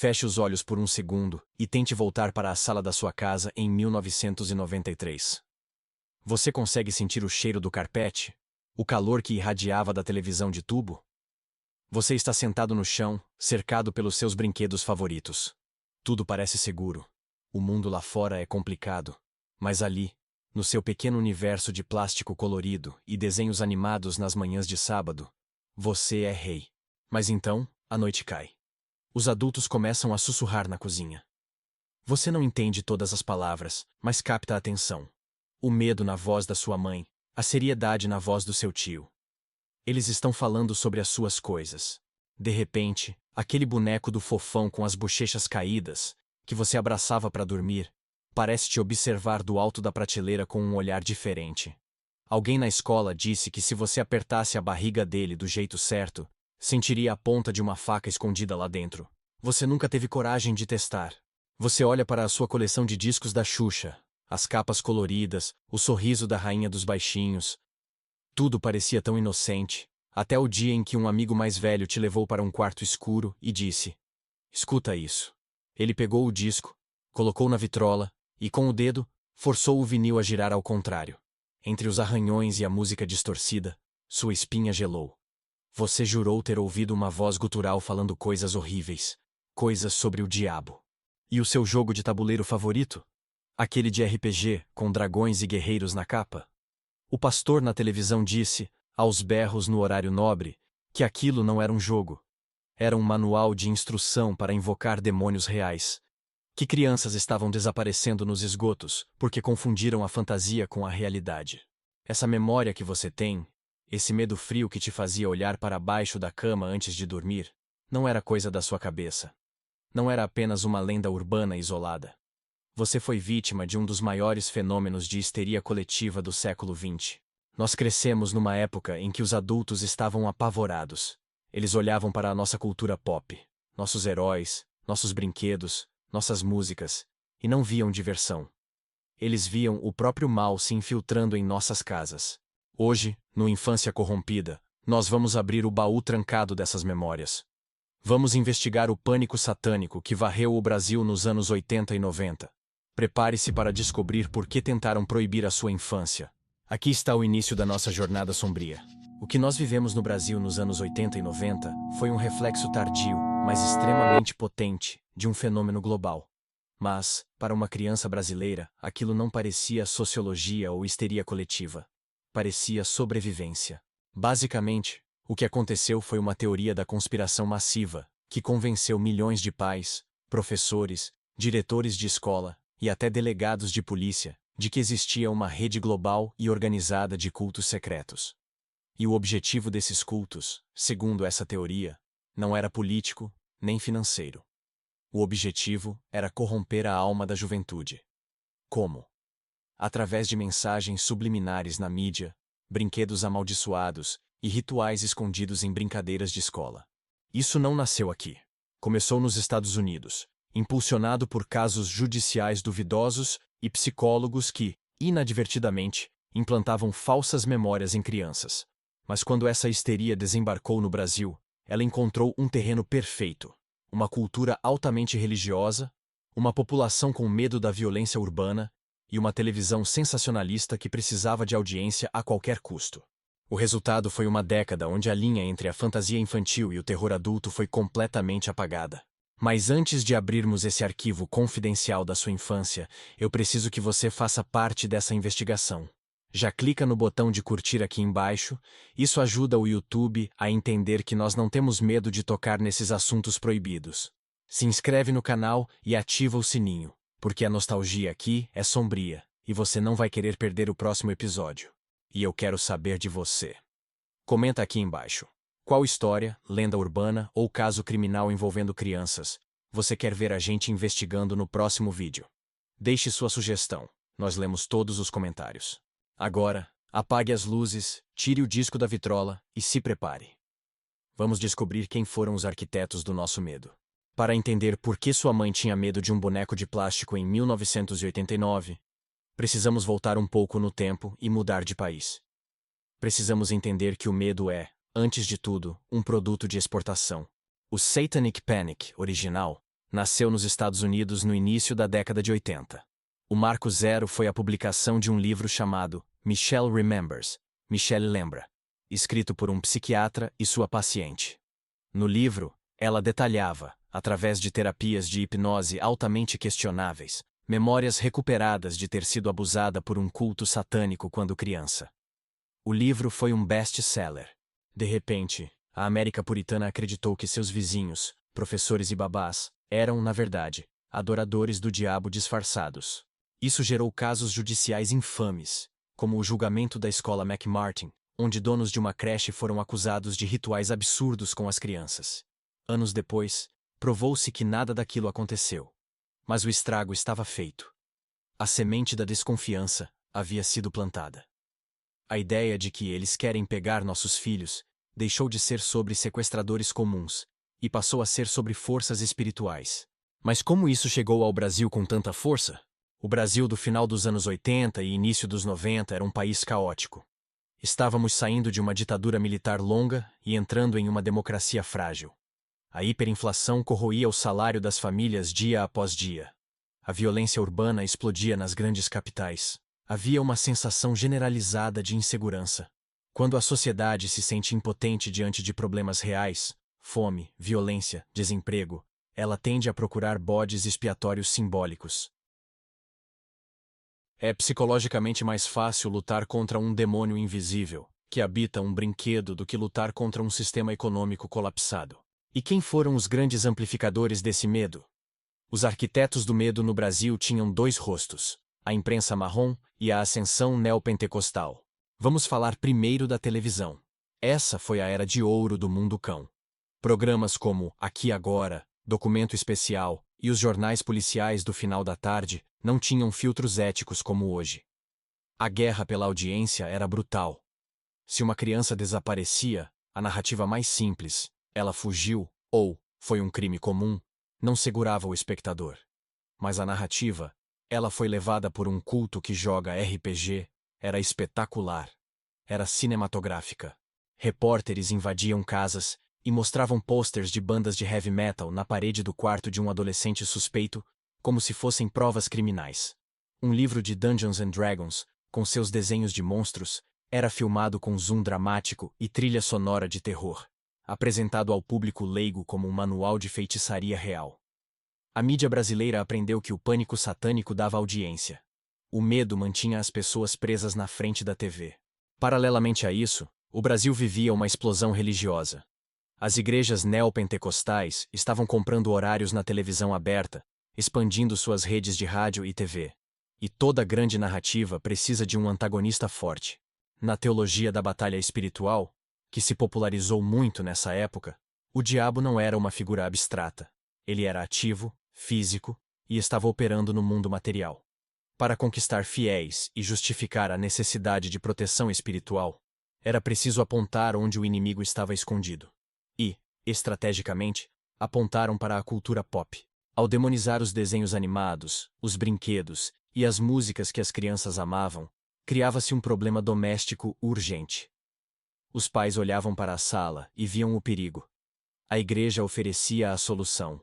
Feche os olhos por um segundo e tente voltar para a sala da sua casa em 1993. Você consegue sentir o cheiro do carpete? O calor que irradiava da televisão de tubo? Você está sentado no chão, cercado pelos seus brinquedos favoritos. Tudo parece seguro. O mundo lá fora é complicado. Mas ali, no seu pequeno universo de plástico colorido e desenhos animados nas manhãs de sábado, você é rei. Mas então, a noite cai. Os adultos começam a sussurrar na cozinha. Você não entende todas as palavras, mas capta a atenção. O medo na voz da sua mãe, a seriedade na voz do seu tio. Eles estão falando sobre as suas coisas. De repente, aquele boneco do fofão com as bochechas caídas, que você abraçava para dormir, parece te observar do alto da prateleira com um olhar diferente. Alguém na escola disse que se você apertasse a barriga dele do jeito certo, sentiria a ponta de uma faca escondida lá dentro. Você nunca teve coragem de testar. Você olha para a sua coleção de discos da Xuxa, as capas coloridas, o sorriso da rainha dos baixinhos. Tudo parecia tão inocente, até o dia em que um amigo mais velho te levou para um quarto escuro e disse: "Escuta isso." Ele pegou o disco, colocou na vitrola e, com o dedo, forçou o vinil a girar ao contrário. Entre os arranhões e a música distorcida, sua espinha gelou. Você jurou ter ouvido uma voz gutural falando coisas horríveis, coisas sobre o diabo. E o seu jogo de tabuleiro favorito? Aquele de RPG, com dragões e guerreiros na capa? O pastor na televisão disse, aos berros no horário nobre, que aquilo não era um jogo. Era um manual de instrução para invocar demônios reais. Que crianças estavam desaparecendo nos esgotos porque confundiram a fantasia com a realidade. Essa memória que você tem, esse medo frio que te fazia olhar para baixo da cama antes de dormir, não era coisa da sua cabeça. Não era apenas uma lenda urbana isolada. Você foi vítima de um dos maiores fenômenos de histeria coletiva do século XX. Nós crescemos numa época em que os adultos estavam apavorados. Eles olhavam para a nossa cultura pop, nossos heróis, nossos brinquedos, nossas músicas, e não viam diversão. Eles viam o próprio mal se infiltrando em nossas casas. Hoje, no Infância Corrompida, nós vamos abrir o baú trancado dessas memórias. Vamos investigar o pânico satânico que varreu o Brasil nos anos 80 e 90. Prepare-se para descobrir por que tentaram proibir a sua infância. Aqui está o início da nossa jornada sombria. O que nós vivemos no Brasil nos anos 80 e 90 foi um reflexo tardio, mas extremamente potente, de um fenômeno global. Mas, para uma criança brasileira, aquilo não parecia sociologia ou histeria coletiva. Parecia sobrevivência. Basicamente, o que aconteceu foi uma teoria da conspiração massiva, que convenceu milhões de pais, professores, diretores de escola e até delegados de polícia de que existia uma rede global e organizada de cultos secretos. E o objetivo desses cultos, segundo essa teoria, não era político nem financeiro. O objetivo era corromper a alma da juventude. Como? Através de mensagens subliminares na mídia, brinquedos amaldiçoados e rituais escondidos em brincadeiras de escola. Isso não nasceu aqui. Começou nos Estados Unidos, impulsionado por casos judiciais duvidosos e psicólogos que, inadvertidamente, implantavam falsas memórias em crianças. Mas quando essa histeria desembarcou no Brasil, ela encontrou um terreno perfeito. Uma cultura altamente religiosa, uma população com medo da violência urbana e uma televisão sensacionalista que precisava de audiência a qualquer custo. O resultado foi uma década onde a linha entre a fantasia infantil e o terror adulto foi completamente apagada. Mas antes de abrirmos esse arquivo confidencial da sua infância, eu preciso que você faça parte dessa investigação. Já clica no botão de curtir aqui embaixo, isso ajuda o YouTube a entender que nós não temos medo de tocar nesses assuntos proibidos. Se inscreve no canal e ativa o sininho, porque a nostalgia aqui é sombria, e você não vai querer perder o próximo episódio. E eu quero saber de você. Comenta aqui embaixo. Qual história, lenda urbana ou caso criminal envolvendo crianças você quer ver a gente investigando no próximo vídeo? Deixe sua sugestão, nós lemos todos os comentários. Agora, apague as luzes, tire o disco da vitrola e se prepare. Vamos descobrir quem foram os arquitetos do nosso medo. Para entender por que sua mãe tinha medo de um boneco de plástico em 1989, precisamos voltar um pouco no tempo e mudar de país. Precisamos entender que o medo é, antes de tudo, um produto de exportação. O Satanic Panic original Nasceu nos Estados Unidos no início da década de 80. O marco zero foi a publicação de um livro chamado Michelle Remembers, Michelle Lembra, escrito por um psiquiatra e sua paciente. No livro, ela detalhava, através de terapias de hipnose altamente questionáveis, memórias recuperadas de ter sido abusada por um culto satânico quando criança. O livro foi um best-seller. De repente, a América puritana acreditou que seus vizinhos, professores e babás, eram, na verdade, adoradores do diabo disfarçados. Isso gerou casos judiciais infames, como o julgamento da escola McMartin, onde donos de uma creche foram acusados de rituais absurdos com as crianças. Anos depois, provou-se que nada daquilo aconteceu. Mas o estrago estava feito. A semente da desconfiança havia sido plantada. A ideia de que eles querem pegar nossos filhos deixou de ser sobre sequestradores comuns e passou a ser sobre forças espirituais. Mas como isso chegou ao Brasil com tanta força? O Brasil do final dos anos 80 e início dos 90 era um país caótico. Estávamos saindo de uma ditadura militar longa e entrando em uma democracia frágil. A hiperinflação corroía o salário das famílias dia após dia. A violência urbana explodia nas grandes capitais. Havia uma sensação generalizada de insegurança. Quando a sociedade se sente impotente diante de problemas reais, fome, violência, desemprego, ela tende a procurar bodes expiatórios simbólicos. É psicologicamente mais fácil lutar contra um demônio invisível, que habita um brinquedo, do que lutar contra um sistema econômico colapsado. E quem foram os grandes amplificadores desse medo? Os arquitetos do medo no Brasil tinham dois rostos: a imprensa marrom e a ascensão neopentecostal. Vamos falar primeiro da televisão. Essa foi a era de ouro do Mundo Cão. Programas como Aqui e Agora, Documento Especial e os jornais policiais do final da tarde não tinham filtros éticos como hoje. A guerra pela audiência era brutal. Se uma criança desaparecia, a narrativa mais simples, ela fugiu, ou foi um crime comum, não segurava o espectador. Mas a narrativa, ela foi levada por um culto que joga RPG, era espetacular. Era cinematográfica. Repórteres invadiam casas e mostravam posters de bandas de heavy metal na parede do quarto de um adolescente suspeito, como se fossem provas criminais. Um livro de Dungeons and Dragons, com seus desenhos de monstros, era filmado com zoom dramático e trilha sonora de terror, apresentado ao público leigo como um manual de feitiçaria real. A mídia brasileira aprendeu que o pânico satânico dava audiência. O medo mantinha as pessoas presas na frente da TV. Paralelamente a isso, o Brasil vivia uma explosão religiosa. As igrejas neopentecostais estavam comprando horários na televisão aberta, expandindo suas redes de rádio e TV. E toda grande narrativa precisa de um antagonista forte. Na teologia da batalha espiritual, que se popularizou muito nessa época, o diabo não era uma figura abstrata. Ele era ativo, físico, e estava operando no mundo material. Para conquistar fiéis e justificar a necessidade de proteção espiritual, era preciso apontar onde o inimigo estava escondido. E, estrategicamente, apontaram para a cultura pop. Ao demonizar os desenhos animados, os brinquedos e as músicas que as crianças amavam, criava-se um problema doméstico urgente. Os pais olhavam para a sala e viam o perigo. A igreja oferecia a solução.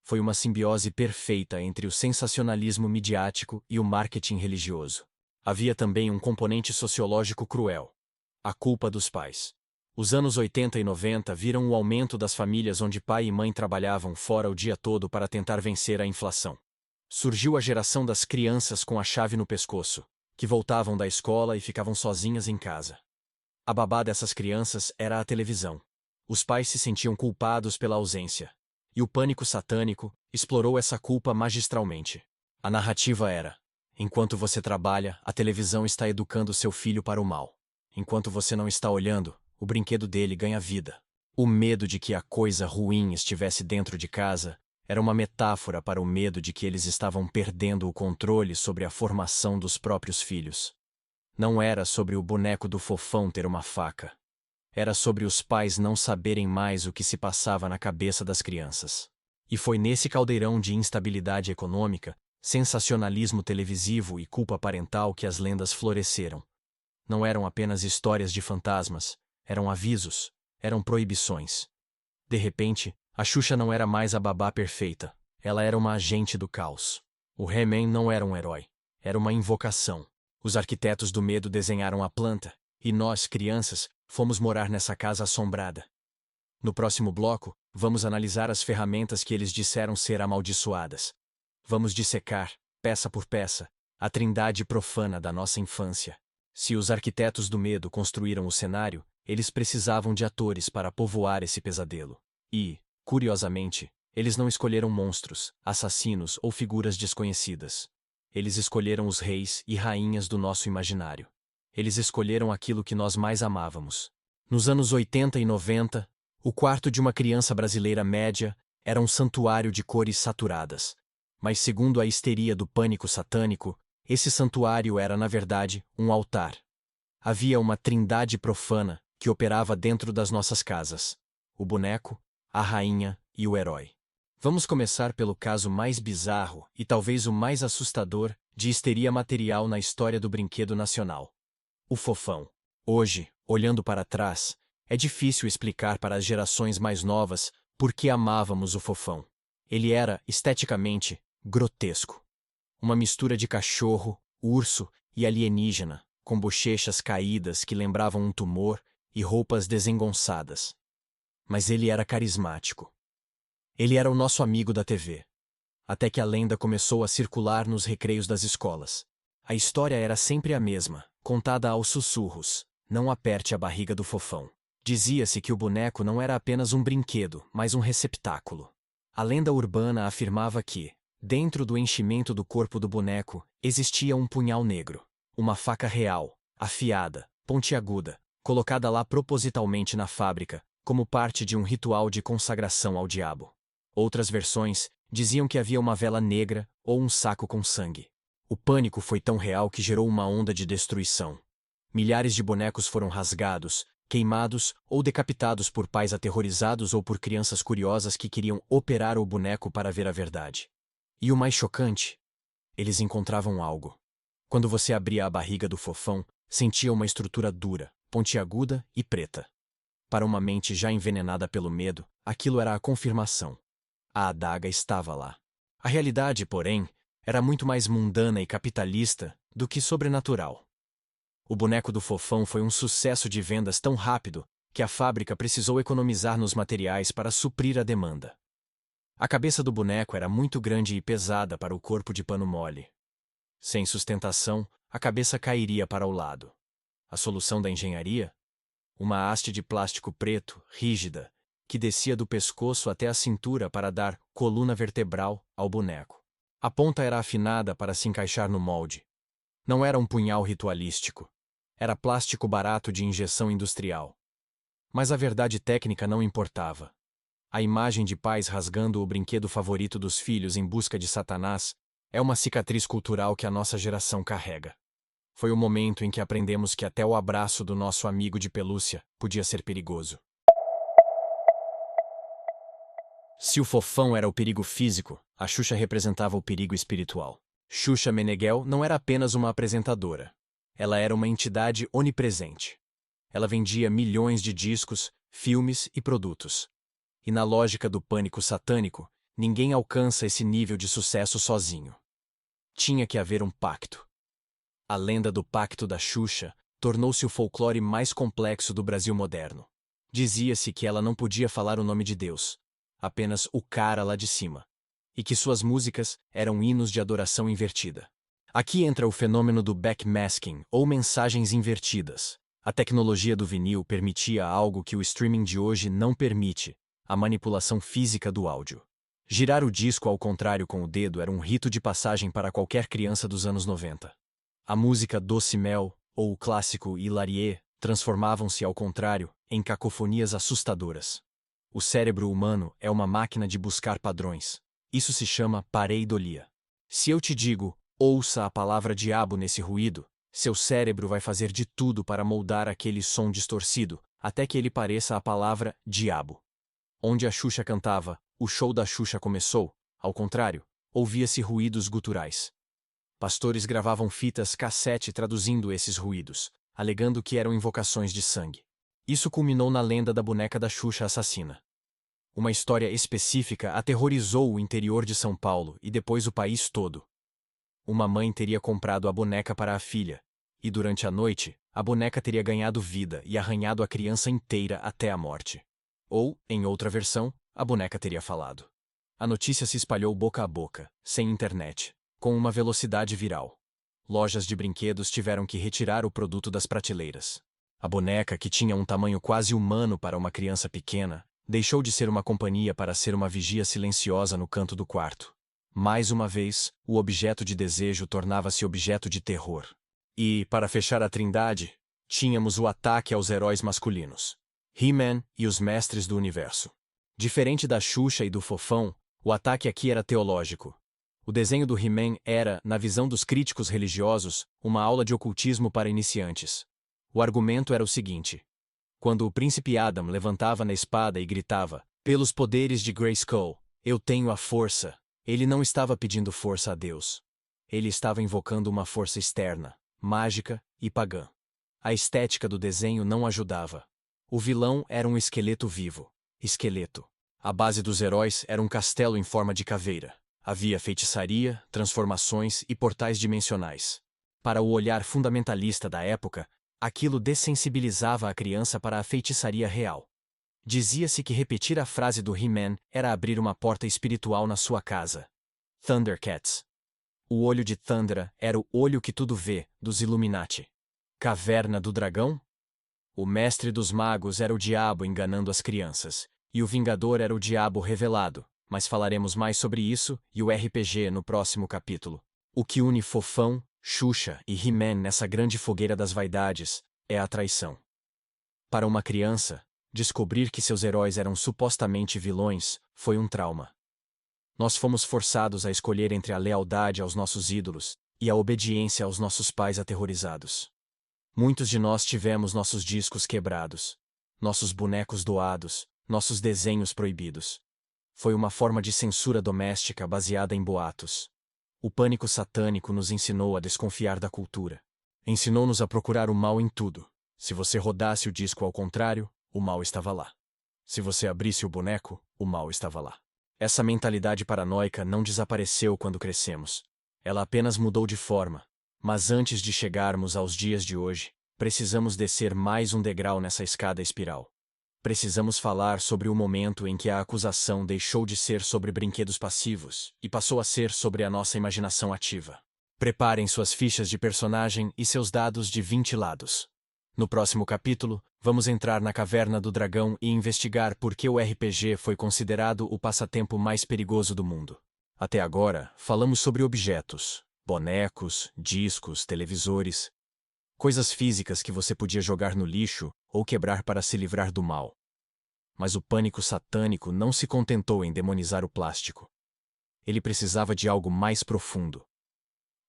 Foi uma simbiose perfeita entre o sensacionalismo midiático e o marketing religioso. Havia também um componente sociológico cruel: a culpa dos pais. Os anos 80 e 90 viram o aumento das famílias onde pai e mãe trabalhavam fora o dia todo para tentar vencer a inflação. Surgiu a geração das crianças com a chave no pescoço, que voltavam da escola e ficavam sozinhas em casa. A babá dessas crianças era a televisão. Os pais se sentiam culpados pela ausência. E o pânico satânico explorou essa culpa magistralmente. A narrativa era: enquanto você trabalha, a televisão está educando seu filho para o mal. Enquanto você não está olhando, o brinquedo dele ganha vida. O medo de que a coisa ruim estivesse dentro de casa era uma metáfora para o medo de que eles estavam perdendo o controle sobre a formação dos próprios filhos. Não era sobre o boneco do fofão ter uma faca. Era sobre os pais não saberem mais o que se passava na cabeça das crianças. E foi nesse caldeirão de instabilidade econômica, sensacionalismo televisivo e culpa parental que as lendas floresceram. Não eram apenas histórias de fantasmas, eram avisos, eram proibições. De repente, a Xuxa não era mais a babá perfeita, Ela era uma agente do caos. O He-Man não era um herói. Era uma invocação. Os arquitetos do medo desenharam a planta, e nós, crianças, fomos morar nessa casa assombrada. No próximo bloco, vamos analisar as ferramentas que eles disseram ser amaldiçoadas. Vamos dissecar, peça por peça, a trindade profana da nossa infância. Se os arquitetos do medo construíram o cenário, eles precisavam de atores para povoar esse pesadelo. E, curiosamente, eles não escolheram monstros, assassinos ou figuras desconhecidas. Eles escolheram os reis e rainhas do nosso imaginário. Eles escolheram aquilo que nós mais amávamos. Nos anos 80 e 90, o quarto de uma criança brasileira média era um santuário de cores saturadas. Mas segundo a histeria do pânico satânico, esse santuário era, na verdade, um altar. Havia uma trindade profana que operava dentro das nossas casas: o boneco, a rainha e o herói. Vamos começar pelo caso mais bizarro e talvez o mais assustador de histeria material na história do brinquedo nacional: o Fofão. Hoje, olhando para trás, é difícil explicar para as gerações mais novas por que amávamos o Fofão. Ele era, esteticamente, grotesco. Uma mistura de cachorro, urso e alienígena, com bochechas caídas que lembravam um tumor e roupas desengonçadas. Mas ele era carismático. Ele era o nosso amigo da TV. Até que a lenda começou a circular nos recreios das escolas. A história era sempre a mesma, contada aos sussurros: não aperte a barriga do Fofão. Dizia-se que o boneco não era apenas um brinquedo, mas um receptáculo. A lenda urbana afirmava que, dentro do enchimento do corpo do boneco, existia um punhal negro, uma faca real, afiada, pontiaguda, colocada lá propositalmente na fábrica, como parte de um ritual de consagração ao diabo. Outras versões diziam que havia uma vela negra ou um saco com sangue. O pânico foi tão real que gerou uma onda de destruição. Milhares de bonecos foram rasgados, queimados ou decapitados por pais aterrorizados ou por crianças curiosas que queriam operar o boneco para ver a verdade. E o mais chocante? Eles encontravam algo. Quando você abria a barriga do Fofão, sentia uma estrutura dura, pontiaguda e preta. Para uma mente já envenenada pelo medo, aquilo era a confirmação. A adaga estava lá. A realidade, porém, era muito mais mundana e capitalista do que sobrenatural. O boneco do Fofão foi um sucesso de vendas tão rápido que a fábrica precisou economizar nos materiais para suprir a demanda. A cabeça do boneco era muito grande e pesada para o corpo de pano mole. Sem sustentação, a cabeça cairia para o lado. A solução da engenharia? Uma haste de plástico preto, rígida, que descia do pescoço até a cintura para dar coluna vertebral ao boneco. A ponta era afinada para se encaixar no molde. Não era um punhal ritualístico. Era plástico barato de injeção industrial. Mas a verdade técnica não importava. A imagem de pais rasgando o brinquedo favorito dos filhos em busca de Satanás é uma cicatriz cultural que a nossa geração carrega. Foi o momento em que aprendemos que até o abraço do nosso amigo de pelúcia podia ser perigoso. Se o Fofão era o perigo físico, a Xuxa representava o perigo espiritual. Xuxa Meneghel não era apenas uma apresentadora. Ela era uma entidade onipresente. Ela vendia milhões de discos, filmes e produtos. E na lógica do pânico satânico, ninguém alcança esse nível de sucesso sozinho. Tinha que haver um pacto. A lenda do pacto da Xuxa tornou-se o folclore mais complexo do Brasil moderno. Dizia-se que ela não podia falar o nome de Deus, apenas o cara lá de cima, e que suas músicas eram hinos de adoração invertida. Aqui entra o fenômeno do backmasking, ou mensagens invertidas. A tecnologia do vinil permitia algo que o streaming de hoje não permite: a manipulação física do áudio. Girar o disco ao contrário com o dedo era um rito de passagem para qualquer criança dos anos 90. A música Doce Mel, ou o clássico Hilarie, transformavam-se ao contrário, em cacofonias assustadoras. O cérebro humano é uma máquina de buscar padrões. Isso se chama pareidolia. Se eu te digo: ouça a palavra diabo nesse ruído, seu cérebro vai fazer de tudo para moldar aquele som distorcido, até que ele pareça a palavra diabo. Onde a Xuxa cantava, o show da Xuxa começou, ao contrário, ouvia-se ruídos guturais. Pastores gravavam fitas cassete traduzindo esses ruídos, alegando que eram invocações de sangue. Isso culminou na lenda da boneca da Xuxa assassina. Uma história específica aterrorizou o interior de São Paulo e depois o país todo. Uma mãe teria comprado a boneca para a filha, e durante a noite, a boneca teria ganhado vida e arranhado a criança inteira até a morte. Ou, em outra versão, a boneca teria falado. A notícia se espalhou boca a boca, sem internet, com uma velocidade viral. Lojas de brinquedos tiveram que retirar o produto das prateleiras. A boneca, que tinha um tamanho quase humano para uma criança pequena, deixou de ser uma companhia para ser uma vigia silenciosa no canto do quarto. Mais uma vez, o objeto de desejo tornava-se objeto de terror. E, para fechar a trindade, tínhamos o ataque aos heróis masculinos. He-Man e os Mestres do Universo. Diferente da Xuxa e do Fofão, o ataque aqui era teológico. O desenho do He-Man era, na visão dos críticos religiosos, uma aula de ocultismo para iniciantes. O argumento era o seguinte: quando o príncipe Adam levantava na espada e gritava, "Pelos poderes de Grayskull, eu tenho a força", ele não estava pedindo força a Deus. Ele estava invocando uma força externa, mágica e pagã. A estética do desenho não ajudava. O vilão era um esqueleto vivo. Esqueleto. A base dos heróis era um castelo em forma de caveira. Havia feitiçaria, transformações e portais dimensionais. Para o olhar fundamentalista da época, aquilo dessensibilizava a criança para a feitiçaria real. Dizia-se que repetir a frase do He-Man era abrir uma porta espiritual na sua casa. Thundercats. O olho de Thundera era o olho que tudo vê, dos Illuminati. Caverna do Dragão? O mestre dos magos era o diabo enganando as crianças, e o Vingador era o diabo revelado, mas falaremos mais sobre isso e o RPG no próximo capítulo. O que une Fofão, Xuxa e He-Man nessa grande fogueira das vaidades é a traição. Para uma criança, descobrir que seus heróis eram supostamente vilões foi um trauma. Nós fomos forçados a escolher entre a lealdade aos nossos ídolos e a obediência aos nossos pais aterrorizados. Muitos de nós tivemos nossos discos quebrados, nossos bonecos doados, nossos desenhos proibidos. Foi uma forma de censura doméstica baseada em boatos. O pânico satânico nos ensinou a desconfiar da cultura. Ensinou-nos a procurar o mal em tudo. Se você rodasse o disco ao contrário, o mal estava lá. Se você abrisse o boneco, o mal estava lá. Essa mentalidade paranoica não desapareceu quando crescemos. Ela apenas mudou de forma. Mas antes de chegarmos aos dias de hoje, precisamos descer mais um degrau nessa escada espiral. Precisamos falar sobre o momento em que a acusação deixou de ser sobre brinquedos passivos e passou a ser sobre a nossa imaginação ativa. Preparem suas fichas de personagem e seus dados de 20 lados. No próximo capítulo, vamos entrar na Caverna do Dragão e investigar por que o RPG foi considerado o passatempo mais perigoso do mundo. Até agora, falamos sobre objetos, bonecos, discos, televisores, coisas físicas que você podia jogar no lixo ou quebrar para se livrar do mal. Mas o pânico satânico não se contentou em demonizar o plástico. Ele precisava de algo mais profundo.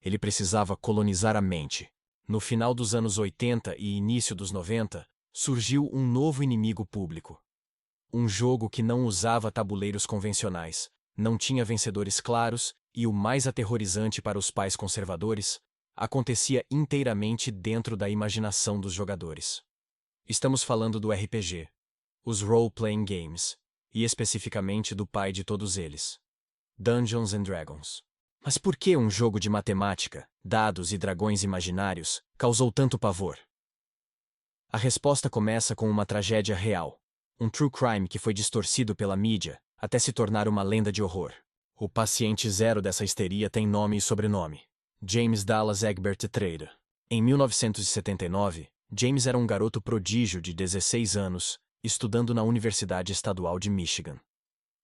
Ele precisava colonizar a mente. No final dos anos 80 e início dos 90, surgiu um novo inimigo público. Um jogo que não usava tabuleiros convencionais, não tinha vencedores claros e, o mais aterrorizante para os pais conservadores, acontecia inteiramente dentro da imaginação dos jogadores. Estamos falando do RPG, os Role-Playing Games, e especificamente do pai de todos eles, Dungeons and Dragons. Mas por que um jogo de matemática, dados e dragões imaginários causou tanto pavor? A resposta começa com uma tragédia real, um true crime que foi distorcido pela mídia até se tornar uma lenda de horror. O paciente zero dessa histeria tem nome e sobrenome: James Dallas Egbert III. Em 1979, James era um garoto prodígio de 16 anos, estudando na Universidade Estadual de Michigan.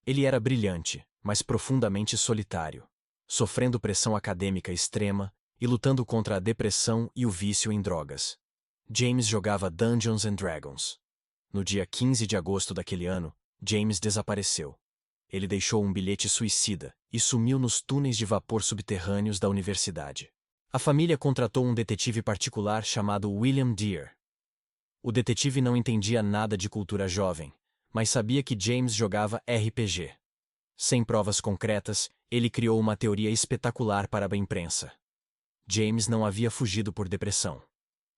Ele era brilhante, mas profundamente solitário, sofrendo pressão acadêmica extrema e lutando contra a depressão e o vício em drogas. James jogava Dungeons and Dragons. No dia 15 de agosto daquele ano, James desapareceu. Ele deixou um bilhete suicida e sumiu nos túneis de vapor subterrâneos da universidade. A família contratou um detetive particular chamado William Deere. O detetive não entendia nada de cultura jovem, mas sabia que James jogava RPG. Sem provas concretas, ele criou uma teoria espetacular para a imprensa. James não havia fugido por depressão.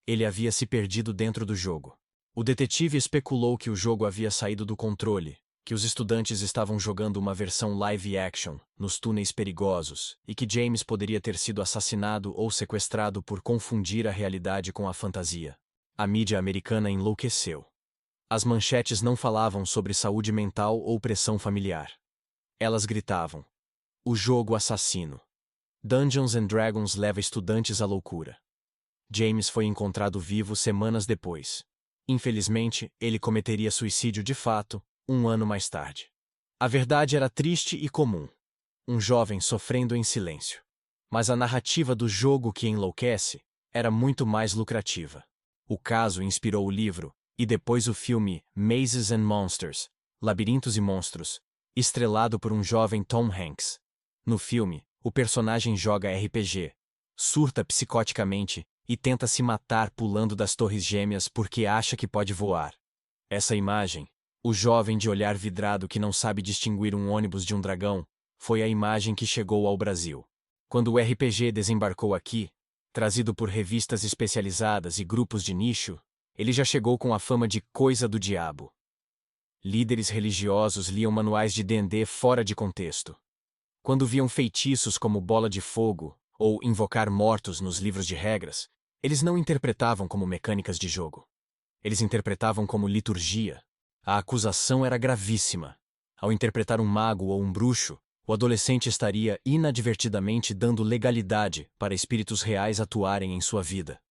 Ele havia se perdido dentro do jogo. O detetive especulou que o jogo havia saído do controle, que os estudantes estavam jogando uma versão live action nos túneis perigosos e que James poderia ter sido assassinado ou sequestrado por confundir a realidade com a fantasia. A mídia americana enlouqueceu. As manchetes não falavam sobre saúde mental ou pressão familiar. Elas gritavam: "O jogo assassino. Dungeons and Dragons leva estudantes à loucura." James foi encontrado vivo semanas depois. Infelizmente, ele cometeria suicídio de fato, um ano mais tarde. A verdade era triste e comum. Um jovem sofrendo em silêncio. Mas a narrativa do jogo que enlouquece era muito mais lucrativa. O caso inspirou o livro, e depois o filme Mazes and Monsters, Labirintos e Monstros, estrelado por um jovem Tom Hanks. No filme, o personagem joga RPG, surta psicoticamente e tenta se matar pulando das torres gêmeas porque acha que pode voar. Essa imagem, o jovem de olhar vidrado que não sabe distinguir um ônibus de um dragão, foi a imagem que chegou ao Brasil. Quando o RPG desembarcou aqui, trazido por revistas especializadas e grupos de nicho, ele já chegou com a fama de coisa do diabo. Líderes religiosos liam manuais de D&D fora de contexto. Quando viam feitiços como bola de fogo ou invocar mortos nos livros de regras, eles não interpretavam como mecânicas de jogo. Eles interpretavam como liturgia. A acusação era gravíssima. Ao interpretar um mago ou um bruxo, o adolescente estaria inadvertidamente dando legalidade para espíritos reais atuarem em sua vida.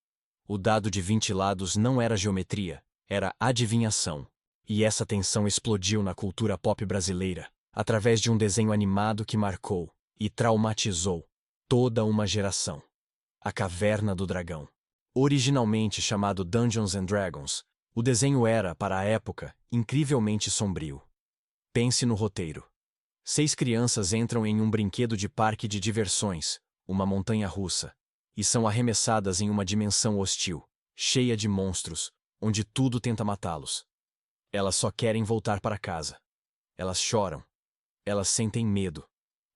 O dado de 20 lados não era geometria, era adivinhação. E essa tensão explodiu na cultura pop brasileira, através de um desenho animado que marcou e traumatizou toda uma geração. A Caverna do Dragão. Originalmente chamado Dungeons and Dragons, o desenho era, para a época, incrivelmente sombrio. Pense no roteiro. 6 crianças entram em um brinquedo de parque de diversões, uma montanha-russa, e são arremessadas em uma dimensão hostil, cheia de monstros, onde tudo tenta matá-los. Elas só querem voltar para casa. Elas choram. Elas sentem medo.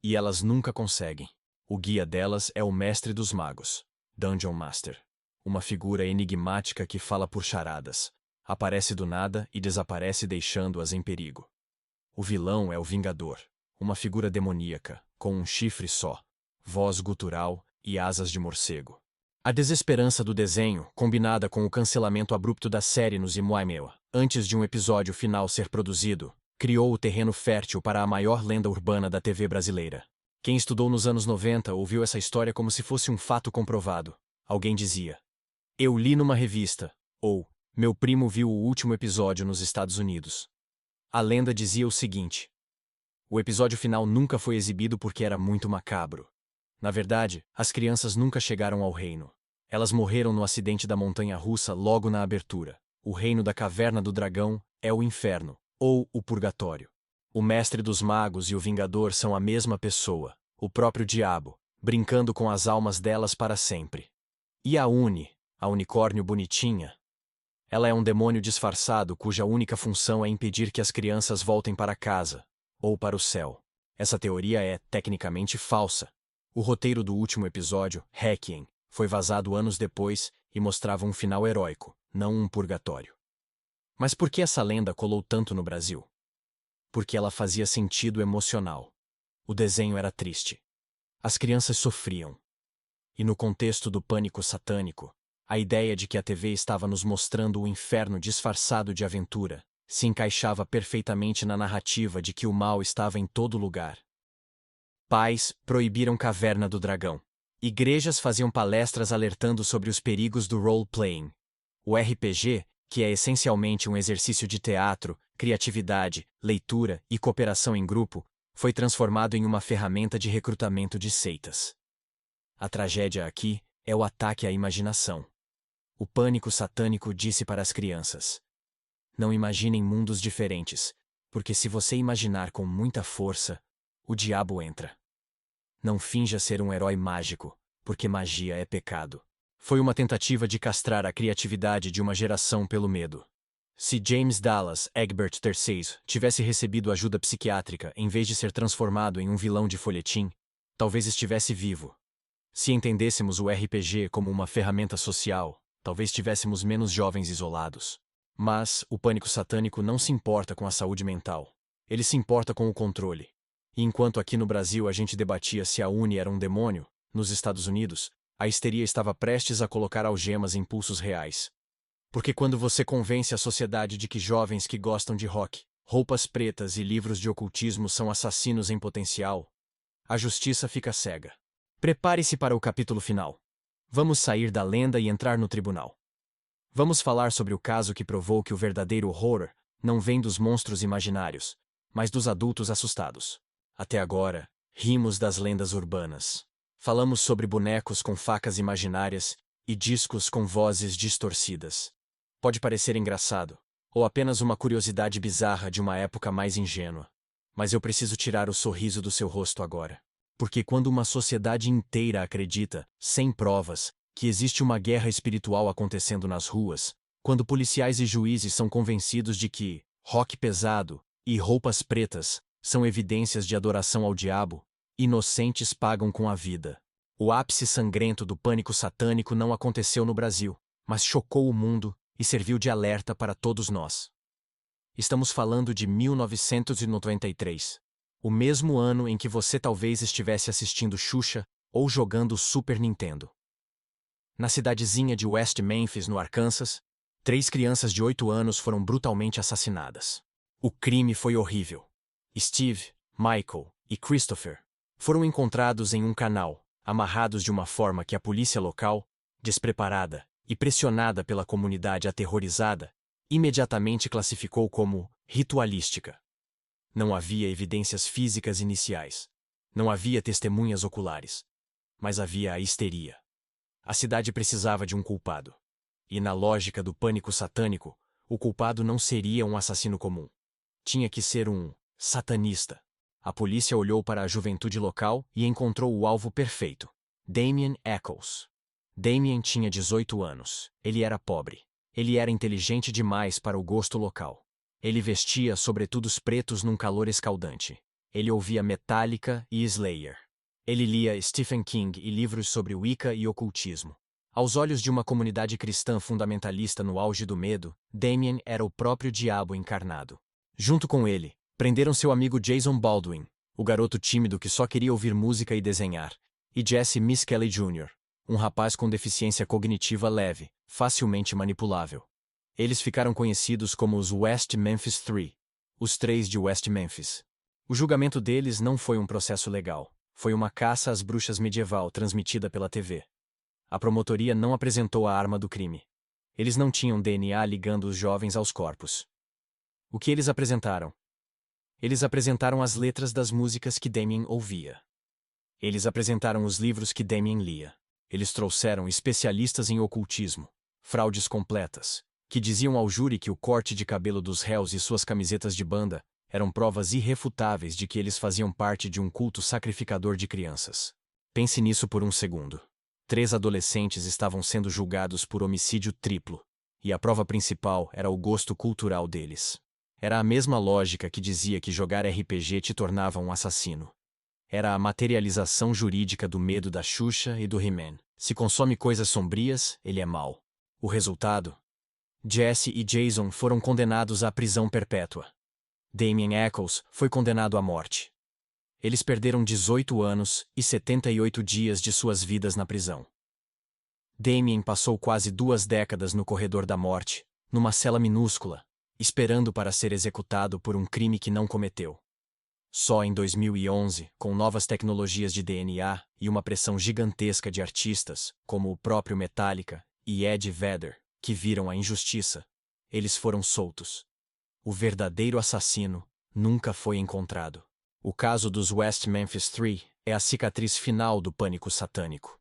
E elas nunca conseguem. O guia delas é o mestre dos magos, Dungeon Master. Uma figura enigmática que fala por charadas. Aparece do nada e desaparece deixando-as em perigo. O vilão é o Vingador, uma figura demoníaca, com um chifre só, voz gutural e asas de morcego. A desesperança do desenho, combinada com o cancelamento abrupto da série nos Imuaimea, antes de um episódio final ser produzido, criou o terreno fértil para a maior lenda urbana da TV brasileira. Quem estudou nos anos 90 ouviu essa história como se fosse um fato comprovado. Alguém dizia: "Eu li numa revista", ou "Meu primo viu o último episódio nos Estados Unidos." A lenda dizia o seguinte: o episódio final nunca foi exibido porque era muito macabro. Na verdade, as crianças nunca chegaram ao reino. Elas morreram no acidente da montanha-russa logo na abertura. O reino da Caverna do Dragão é o inferno, ou o purgatório. O mestre dos magos e o Vingador são a mesma pessoa, o próprio diabo, brincando com as almas delas para sempre. E a Uni, a unicórnio bonitinha? Ela é um demônio disfarçado cuja única função é impedir que as crianças voltem para casa, ou para o céu. Essa teoria é, tecnicamente, falsa. O roteiro do último episódio, Requiem, foi vazado anos depois e mostrava um final heróico, não um purgatório. Mas por que essa lenda colou tanto no Brasil? Porque ela fazia sentido emocional. O desenho era triste. As crianças sofriam. E no contexto do pânico satânico, a ideia de que a TV estava nos mostrando o inferno disfarçado de aventura se encaixava perfeitamente na narrativa de que o mal estava em todo lugar. Pais proibiram Caverna do Dragão. Igrejas faziam palestras alertando sobre os perigos do role-playing. O RPG, que é essencialmente um exercício de teatro, criatividade, leitura e cooperação em grupo, foi transformado em uma ferramenta de recrutamento de seitas. A tragédia aqui é o ataque à imaginação. O pânico satânico disse para as crianças: não imaginem mundos diferentes, porque se você imaginar com muita força, o diabo entra. Não finja ser um herói mágico, porque magia é pecado. Foi uma tentativa de castrar a criatividade de uma geração pelo medo. Se James Dallas Egbert III tivesse recebido ajuda psiquiátrica em vez de ser transformado em um vilão de folhetim, talvez estivesse vivo. Se entendêssemos o RPG como uma ferramenta social, talvez tivéssemos menos jovens isolados. Mas o pânico satânico não se importa com a saúde mental. Ele se importa com o controle. E enquanto aqui no Brasil a gente debatia se a Uni era um demônio, nos Estados Unidos, a histeria estava prestes a colocar algemas em pulsos reais. Porque quando você convence a sociedade de que jovens que gostam de rock, roupas pretas e livros de ocultismo são assassinos em potencial, a justiça fica cega. Prepare-se para o capítulo final. Vamos sair da lenda e entrar no tribunal. Vamos falar sobre o caso que provou que o verdadeiro horror não vem dos monstros imaginários, mas dos adultos assustados. Até agora, rimos das lendas urbanas. Falamos sobre bonecos com facas imaginárias e discos com vozes distorcidas. Pode parecer engraçado, ou apenas uma curiosidade bizarra de uma época mais ingênua. Mas eu preciso tirar o sorriso do seu rosto agora. Porque quando uma sociedade inteira acredita, sem provas, que existe uma guerra espiritual acontecendo nas ruas, quando policiais e juízes são convencidos de que rock pesado e roupas pretas são evidências de adoração ao diabo, inocentes pagam com a vida. O ápice sangrento do pânico satânico não aconteceu no Brasil, mas chocou o mundo e serviu de alerta para todos nós. Estamos falando de 1993, o mesmo ano em que você talvez estivesse assistindo Xuxa ou jogando Super Nintendo. Na cidadezinha de West Memphis, no Arkansas, 3 crianças de 8 anos foram brutalmente assassinadas. O crime foi horrível. Steve, Michael e Christopher foram encontrados em um canal, amarrados de uma forma que a polícia local, despreparada e pressionada pela comunidade aterrorizada, imediatamente classificou como ritualística. Não havia evidências físicas iniciais. Não havia testemunhas oculares. Mas havia a histeria. A cidade precisava de um culpado. E na lógica do pânico satânico, o culpado não seria um assassino comum. Tinha que ser um satanista. A polícia olhou para a juventude local e encontrou o alvo perfeito: Damien Echols. Damien tinha 18 anos. Ele era pobre. Ele era inteligente demais para o gosto local. Ele vestia sobretudos pretos num calor escaldante. Ele ouvia Metallica e Slayer. Ele lia Stephen King e livros sobre Wicca e ocultismo. Aos olhos de uma comunidade cristã fundamentalista no auge do medo, Damien era o próprio diabo encarnado. Junto com ele, prenderam seu amigo Jason Baldwin, o garoto tímido que só queria ouvir música e desenhar, e Jesse Misskelley Jr., um rapaz com deficiência cognitiva leve, facilmente manipulável. Eles ficaram conhecidos como os West Memphis 3, os 3 de West Memphis. O julgamento deles não foi um processo legal, foi uma caça às bruxas medieval transmitida pela TV. A promotoria não apresentou a arma do crime. Eles não tinham DNA ligando os jovens aos corpos. O que eles apresentaram? Eles apresentaram as letras das músicas que Damien ouvia. Eles apresentaram os livros que Damien lia. Eles trouxeram especialistas em ocultismo, fraudes completas, que diziam ao júri que o corte de cabelo dos réus e suas camisetas de banda eram provas irrefutáveis de que eles faziam parte de um culto sacrificador de crianças. Pense nisso por um segundo. 3 adolescentes estavam sendo julgados por homicídio triplo, e a prova principal era o gosto cultural deles. Era a mesma lógica que dizia que jogar RPG te tornava um assassino. Era a materialização jurídica do medo da Xuxa e do He-Man. Se consome coisas sombrias, ele é mau. O resultado? Jesse e Jason foram condenados à prisão perpétua. Damien Echols foi condenado à morte. Eles perderam 18 anos e 78 dias de suas vidas na prisão. Damien passou quase 2 décadas no corredor da morte, numa cela minúscula, esperando para ser executado por um crime que não cometeu. Só em 2011, com novas tecnologias de DNA e uma pressão gigantesca de artistas, como o próprio Metallica e Ed Vedder, que viram a injustiça, eles foram soltos. O verdadeiro assassino nunca foi encontrado. O caso dos West Memphis 3 é a cicatriz final do pânico satânico.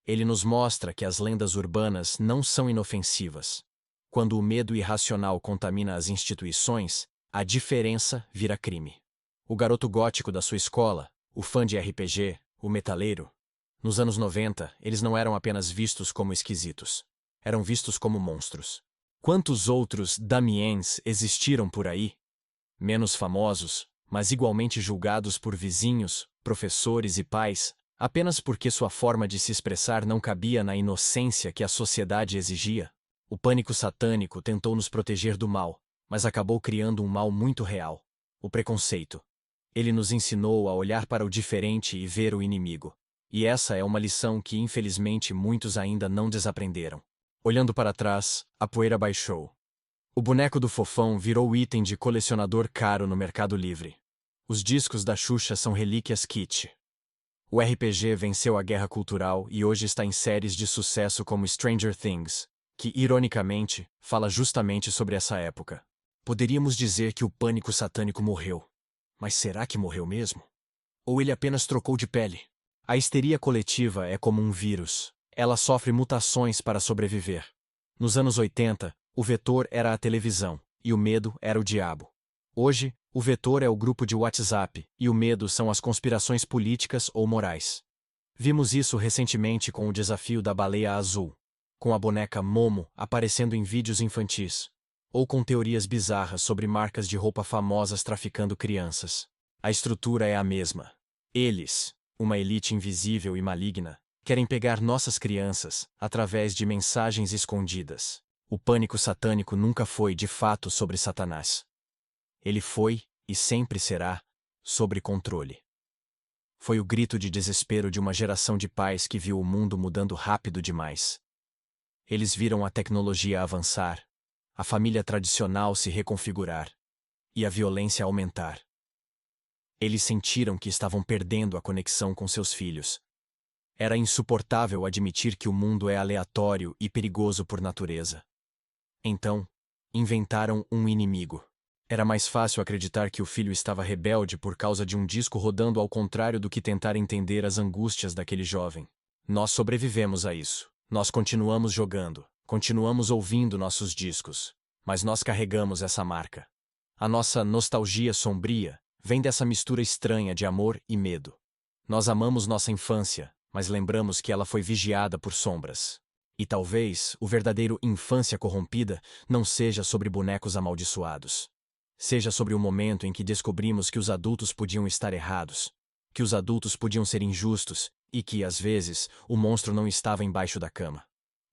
Ele nos mostra que as lendas urbanas não são inofensivas. Quando o medo irracional contamina as instituições, a diferença vira crime. O garoto gótico da sua escola, o fã de RPG, o metaleiro. Nos anos 90, eles não eram apenas vistos como esquisitos. Eram vistos como monstros. Quantos outros Damiens existiram por aí? Menos famosos, mas igualmente julgados por vizinhos, professores e pais, apenas porque sua forma de se expressar não cabia na inocência que a sociedade exigia. O pânico satânico tentou nos proteger do mal, mas acabou criando um mal muito real. o preconceito. Ele nos ensinou a olhar para o diferente e ver o inimigo. E essa é uma lição que, infelizmente, muitos ainda não desaprenderam. Olhando para trás, a poeira baixou. O boneco do Fofão virou item de colecionador caro no Mercado Livre. Os discos da Xuxa são relíquias kitsch. O RPG venceu a guerra cultural e hoje está em séries de sucesso como Stranger Things, que, ironicamente, fala justamente sobre essa época. Poderíamos dizer que o pânico satânico morreu. Mas será que morreu mesmo? Ou ele apenas trocou de pele? A histeria coletiva é como um vírus. Ela sofre mutações para sobreviver. Nos anos 80, o vetor era a televisão, e o medo era o diabo. Hoje, o vetor é o grupo de WhatsApp, e o medo são as conspirações políticas ou morais. Vimos isso recentemente com o desafio da baleia azul, com a boneca Momo aparecendo em vídeos infantis, ou com teorias bizarras sobre marcas de roupa famosas traficando crianças. A estrutura é a mesma. Eles, uma elite invisível e maligna, querem pegar nossas crianças através de mensagens escondidas. O pânico satânico nunca foi, de fato, sobre Satanás. Ele foi, e sempre será, sobre controle. Foi o grito de desespero de uma geração de pais que viu o mundo mudando rápido demais. Eles viram a tecnologia avançar, a família tradicional se reconfigurar e a violência aumentar. Eles sentiram que estavam perdendo a conexão com seus filhos. Era insuportável admitir que o mundo é aleatório e perigoso por natureza. Então, inventaram um inimigo. Era mais fácil acreditar que o filho estava rebelde por causa de um disco rodando ao contrário do que tentar entender as angústias daquele jovem. Nós sobrevivemos a isso. Nós continuamos jogando, continuamos ouvindo nossos discos, mas nós carregamos essa marca. A nossa nostalgia sombria vem dessa mistura estranha de amor e medo. Nós amamos nossa infância, mas lembramos que ela foi vigiada por sombras. E talvez o verdadeiro infância corrompida não seja sobre bonecos amaldiçoados. Seja sobre o momento em que descobrimos que os adultos podiam estar errados, que os adultos podiam ser injustos e que, às vezes, o monstro não estava embaixo da cama.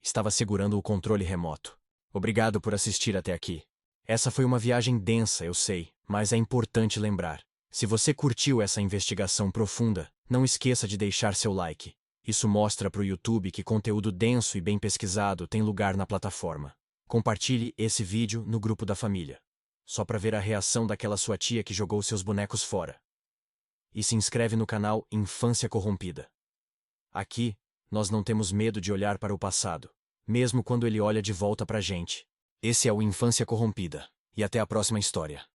Estava segurando o controle remoto. Obrigado por assistir até aqui. Essa foi uma viagem densa, eu sei, mas é importante lembrar. Se você curtiu essa investigação profunda, não esqueça de deixar seu like. Isso mostra para o YouTube que conteúdo denso e bem pesquisado tem lugar na plataforma. Compartilhe esse vídeo no grupo da família, só para ver a reação daquela sua tia que jogou seus bonecos fora. E se inscreve no canal Infância Corrompida. Aqui, nós não temos medo de olhar para o passado, mesmo quando ele olha de volta pra gente. Esse é o Infância Corrompida, e até a próxima história.